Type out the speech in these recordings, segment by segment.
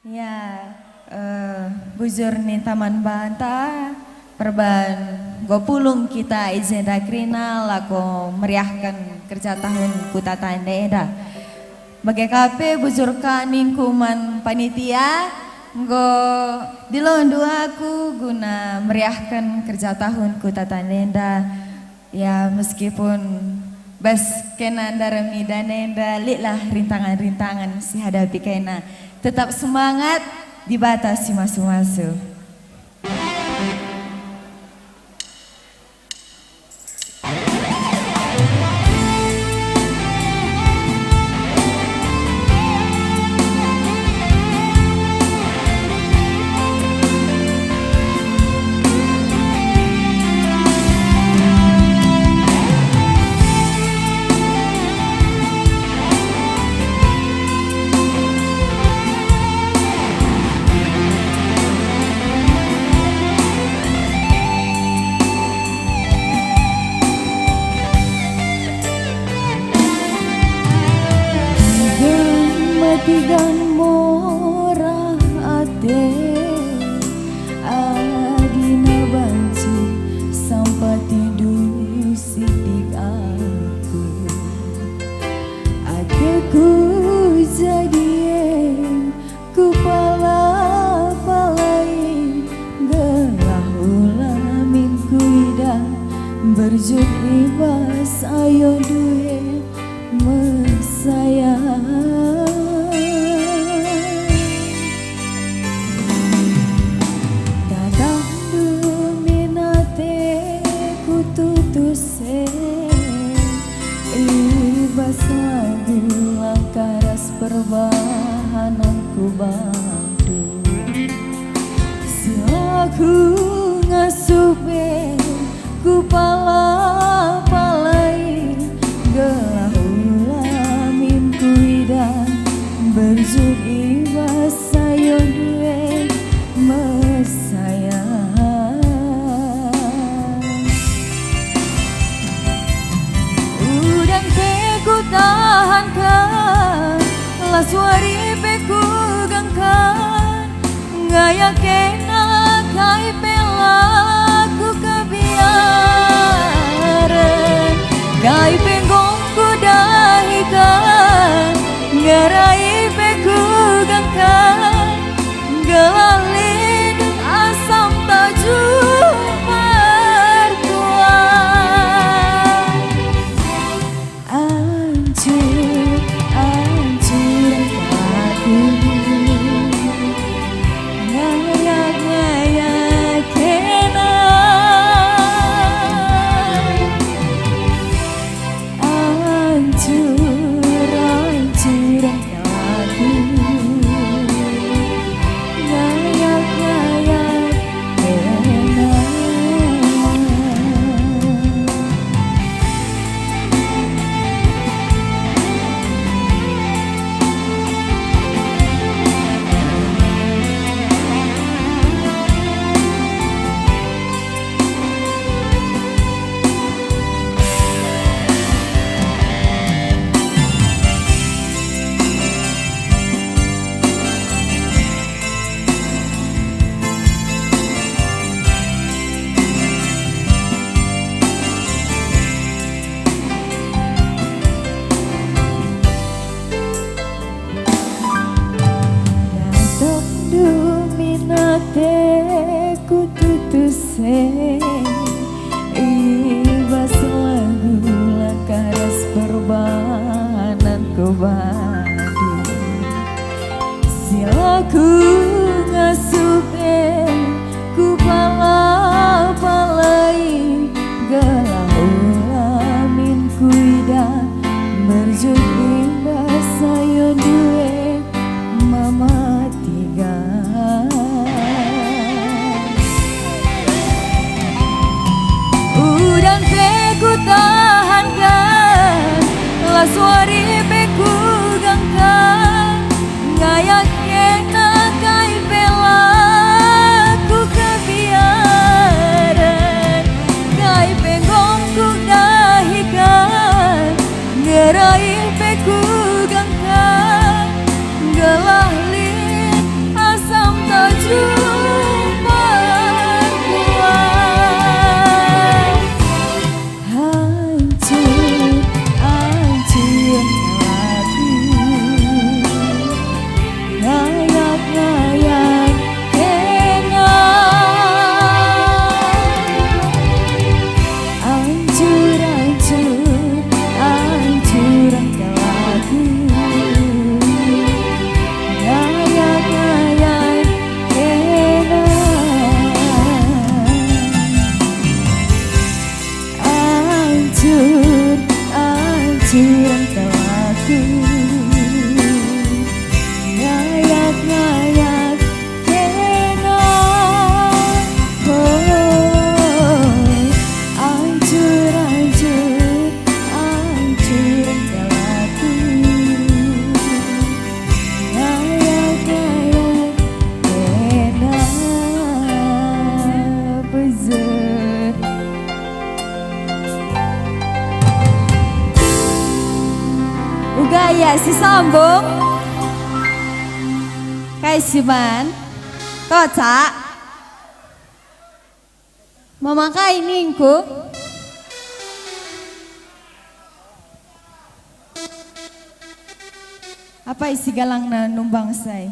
Ya, bujur nih Taman Banta, perban gopulung kita izin dakrina laku meriahkan kerja tahun kuta tanda. Bagai kape bujurkan lingkungan panitia, go dilon dua aku guna meriahkan kerja tahun kuta tanda. Ya meskipun bas kena darami danenda lilah rintangan-rintangan si hadapi kena. Tetap semangat dibatasi masuk-masuk. Tigan mora ate adina banci sampai tidur sidik aku ateku jadi kupala palai gelah ulamin kuidah berjud ibas ayo duwe mesayang. Ibas lagu langkaras perbahananku bantu silaku ngasupe ku pala palai gelah ulamin kuidah berjud ibas sayo duwe mesayang. Tahankan lah suari peku gangkan ngaya kena kai pelaku kebiaran kai penggongku dahikan ngarai peku gangkan gelalin asam tajum ku tutuse ibas lagu langkaras perbahananku badu silaku ngasupe ku pala palai gelah ulamin kuidah berjud ibas sayo duwe mama tiga. Ku tahankan lah suari peku gangkan ngayak kena kai pelaku kebiaran kai penggongku dahikan ngerai peku gangkan gelah lin sambung. Kaisiman, kocak, memakai ningku. Apa isi galang na numbang say?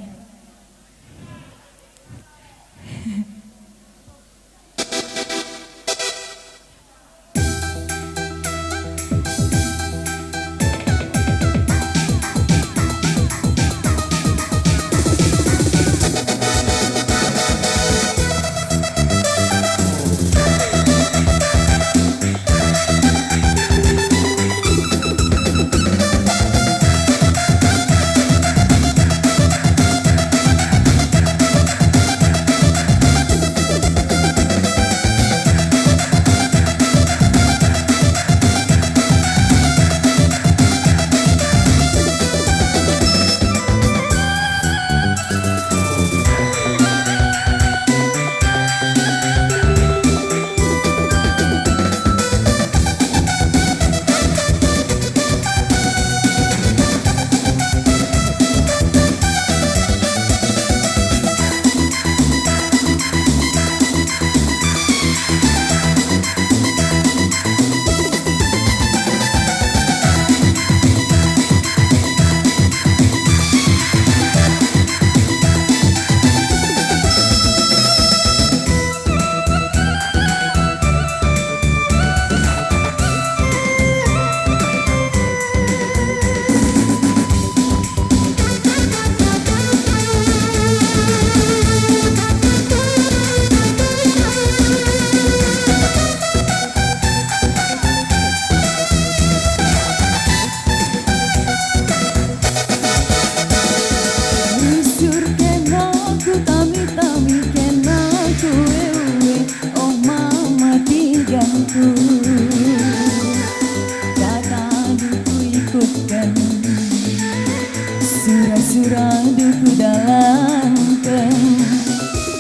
Surah duku dalamkan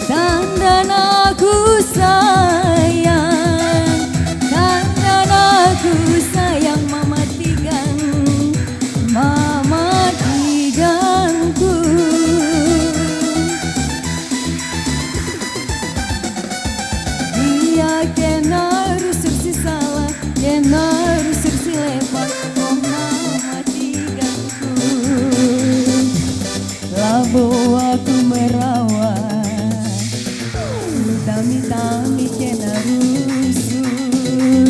dandan aku sayang, dandan aku sayang, mama tigangku. Dia kena rusuk si salah, kena rusuk si lepas, oh mama tigangku. Labo aku merawat, tami-tami kena rusuk,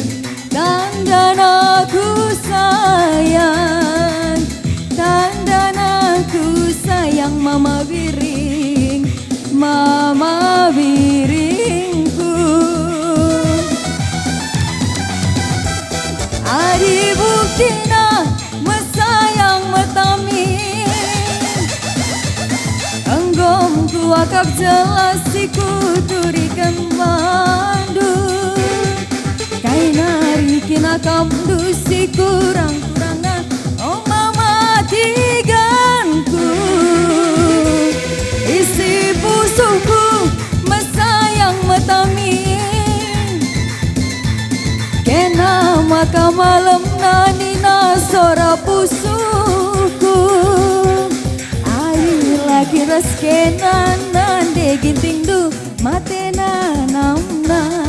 dandan aku sayang, dandan aku sayang, mama biring, mama biringku. Adi buktina mesayang metami, enggomku akap jelas sikuturikan mandu, kai narikin akap dusi kurang-kurangna, oh mama tiganku. Isi pusuku mesayang metami, kena maka malam nanina sora pusuku. Kira skenan nande ginting du matena namna.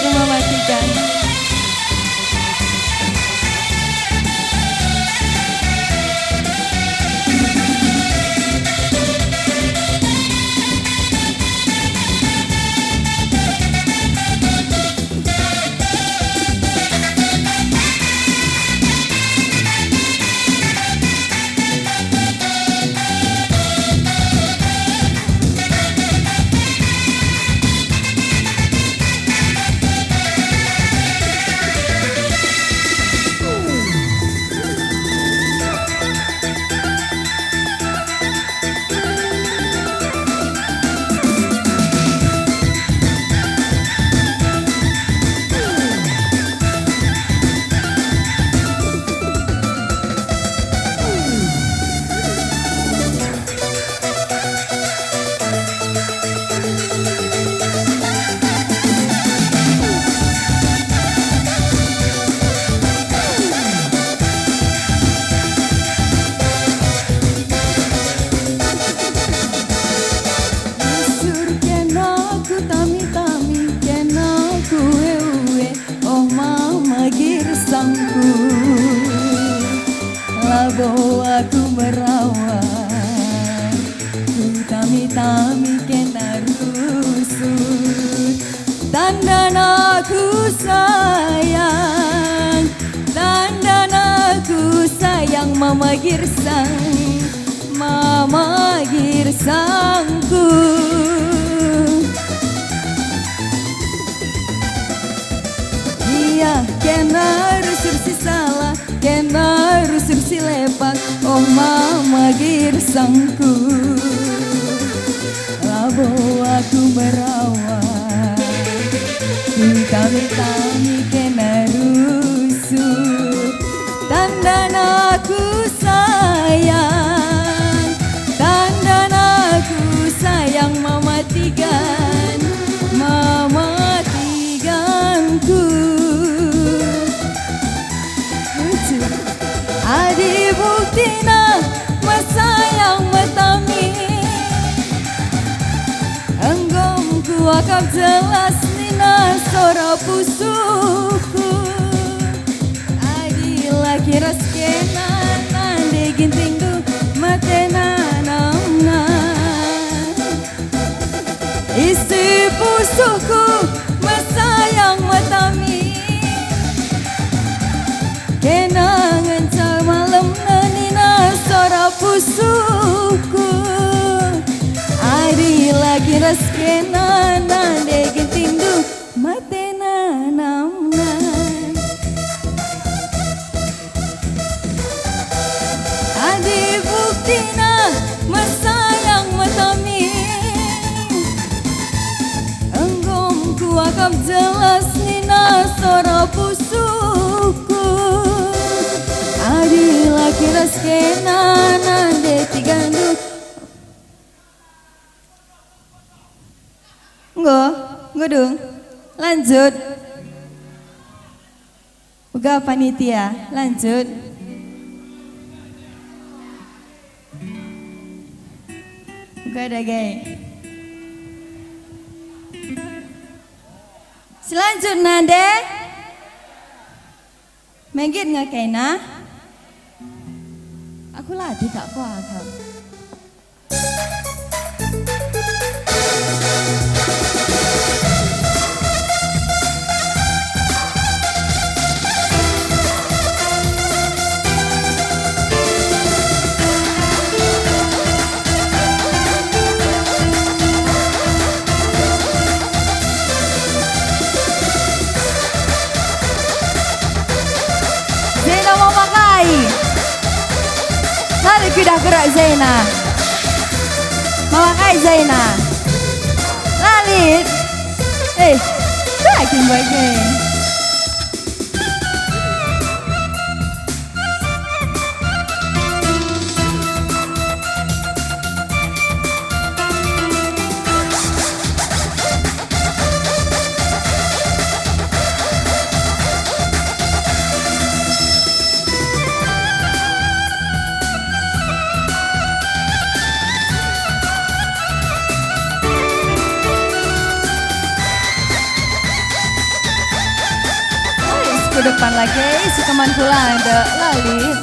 Mama tigang. dandan aku sayang, dandan aku sayang, mama girsang, mama girsangku. Iya kena rusur si salah, kena rusur si lepak, oh mama girsangku. Labo aku merawat, tami kena rusur, dandan aku sayang, dandan aku sayang, mama tigan, mama tiganku. Adi buktina mas sayang matami, enggomku akap jelas nina sora pusuku. Adi laki raskena nande gintingku matena namna, isi pusuku mas sayang matami, kenangan malam nina sora pusuku. Ari lagi raskena nande gintindu matena namna, adi buktina mas sayang matami, enggomku akap jelas nina sora pusuku. Adi laki raskena nande tigandu. Enggak dong. Lanjut. Uga panitia, lanjut. Uga ada gay. Selanjutnya deh. Megit nggak kena? Aku latih tak kuat. Zena mau pakai. Lari kuda gerak Zena. Memakai Zena. Lalit. Bakin bagian. Ke depan lagi, si teman pula ada Lalit.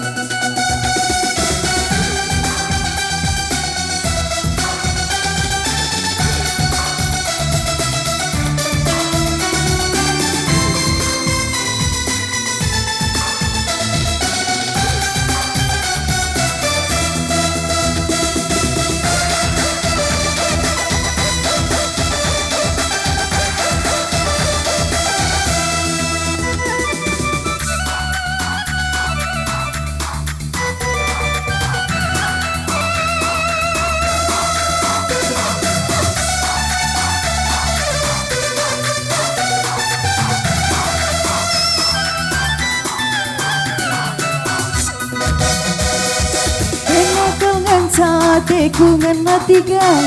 Cateku ngenatikan,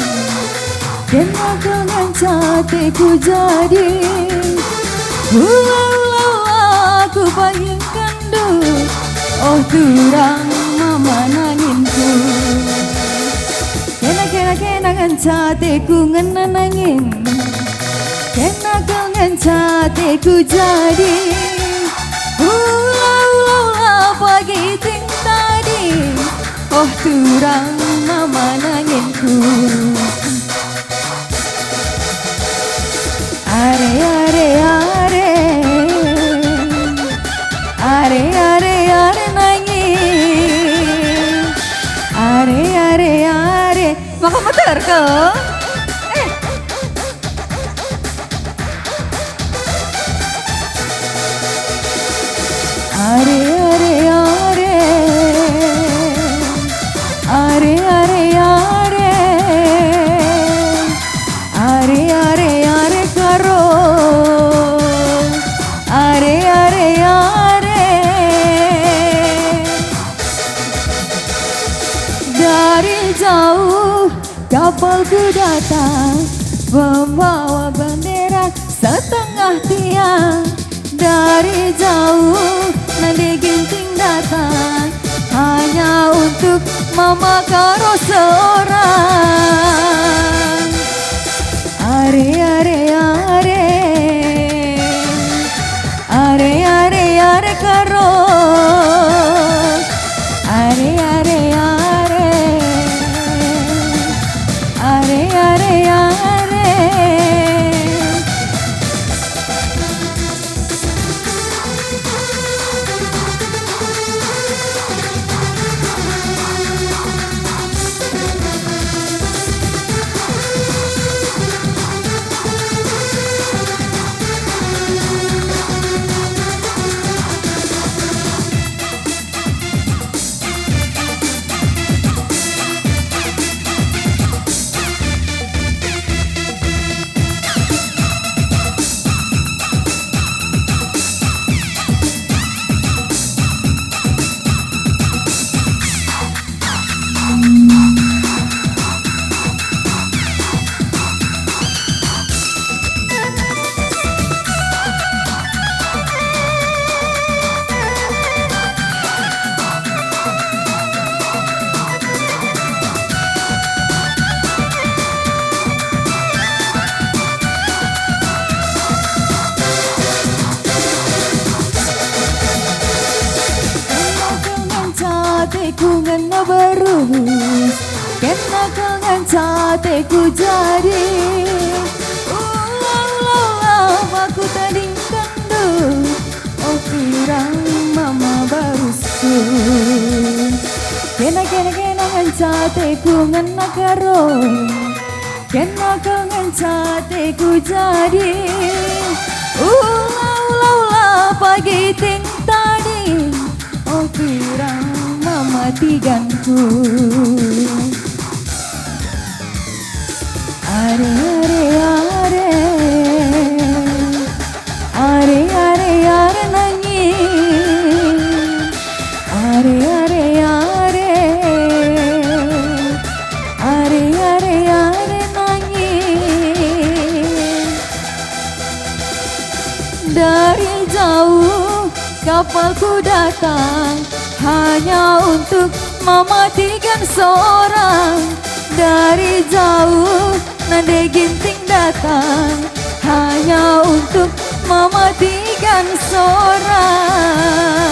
kenakal ngan cateku jadi, ulah aku bayangkan dulu, oh turang mama nanginku, kena ngan cateku ngenanangin, kenakal ngan cateku jadi, ulah pagi ting tadi. Oh turang mama nanginku, Are are are are are are nangis. Are are are maka muter ke are are are are are are are are karo are are are dari jauh kapalku datang membawa bendera setengah tiang. Dari jauh nadi ginting datang hanya untuk Mama Karo seorang. Are are are are are are Karo are are are are are Kungan na barus kena kangen cateku jadi ulah aku tadi kandu oh pirang mama barusku kena kangen cateku ngena karo kena kangen cateku jadi ulah pagi ting tadi oh pirang matiganku. Are are are are are nangis. Are are are are are nangis. Dari jauh kapalku datang hanya untuk mematikan seorang. Dari jauh nade ginting datang hanya untuk mematikan seorang.